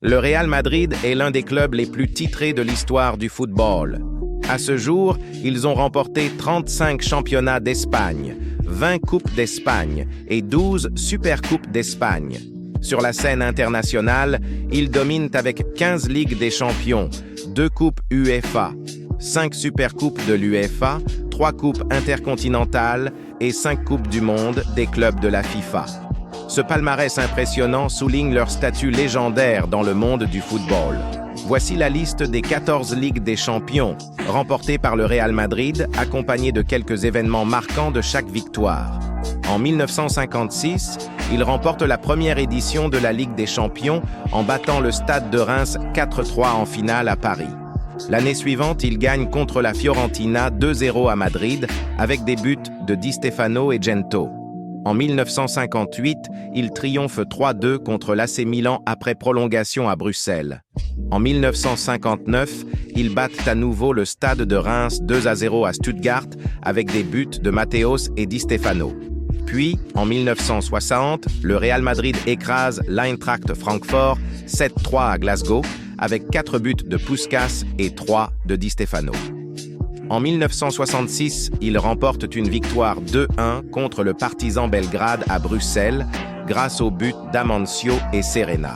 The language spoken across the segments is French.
Le Real Madrid est l'un des clubs les plus titrés de l'histoire du football. À ce jour, ils ont remporté 35 championnats d'Espagne, 20 coupes d'Espagne et 12 supercoupes d'Espagne. Sur la scène internationale, ils dominent avec 15 Ligues des Champions, 2 coupes UEFA, 5 supercoupes de l'UEFA, 3 coupes intercontinentales et 5 coupes du monde des clubs de la FIFA. Ce palmarès impressionnant souligne leur statut légendaire dans le monde du football. Voici la liste des 14 Ligues des Champions, remportées par le Real Madrid, accompagnée de quelques événements marquants de chaque victoire. En 1956, il remporte la première édition de la Ligue des Champions en battant le Stade de Reims 4-3 en finale à Paris. L'année suivante, il gagne contre la Fiorentina 2-0 à Madrid avec des buts de Di Stefano et Gento. En 1958, il triomphe 3-2 contre l'AC Milan après prolongation à Bruxelles. En 1959, ils battent à nouveau le Stade de Reims 2-0 à Stuttgart avec des buts de Matthäus et Di Stefano. Puis, en 1960, le Real Madrid écrase l'Eintracht Francfort 7-3 à Glasgow avec 4 buts de Puskás et 3 de Di Stefano. En 1966, ils remportent une victoire 2-1 contre le Partizan Belgrade à Bruxelles grâce aux buts d'Amancio et Serena.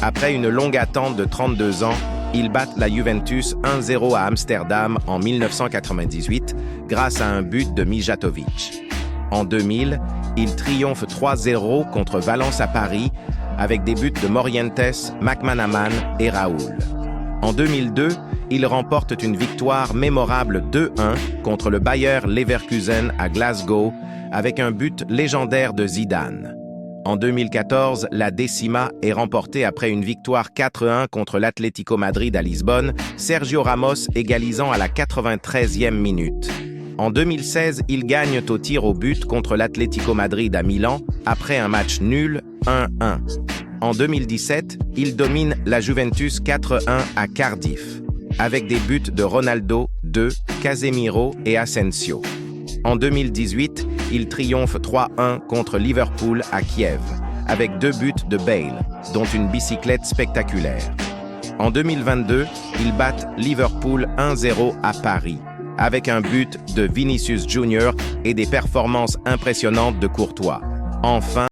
Après une longue attente de 32 ans, ils battent la Juventus 1-0 à Amsterdam en 1998 grâce à un but de Mijatovic. En 2000, ils triomphent 3-0 contre Valence à Paris avec des buts de Morientes, McManaman et Raoul. En 2002, ils remportent une victoire mémorable 2-1 contre le Bayer Leverkusen à Glasgow avec un but légendaire de Zidane. En 2014, la Décima est remportée après une victoire 4-1 contre l'Atlético Madrid à Lisbonne, Sergio Ramos égalisant à la 93e minute. En 2016, ils gagnent au tir au but contre l'Atlético Madrid à Milan après un match nul 1-1. En 2017, ils dominent la Juventus 4-1 à Cardiff, avec des buts de Ronaldo, de Casemiro et Asensio. En 2018, ils triomphent 3-1 contre Liverpool à Kiev, avec 2 buts de Bale, dont une bicyclette spectaculaire. En 2022, ils battent Liverpool 1-0 à Paris, avec un but de Vinicius Junior et des performances impressionnantes de Courtois. Enfin,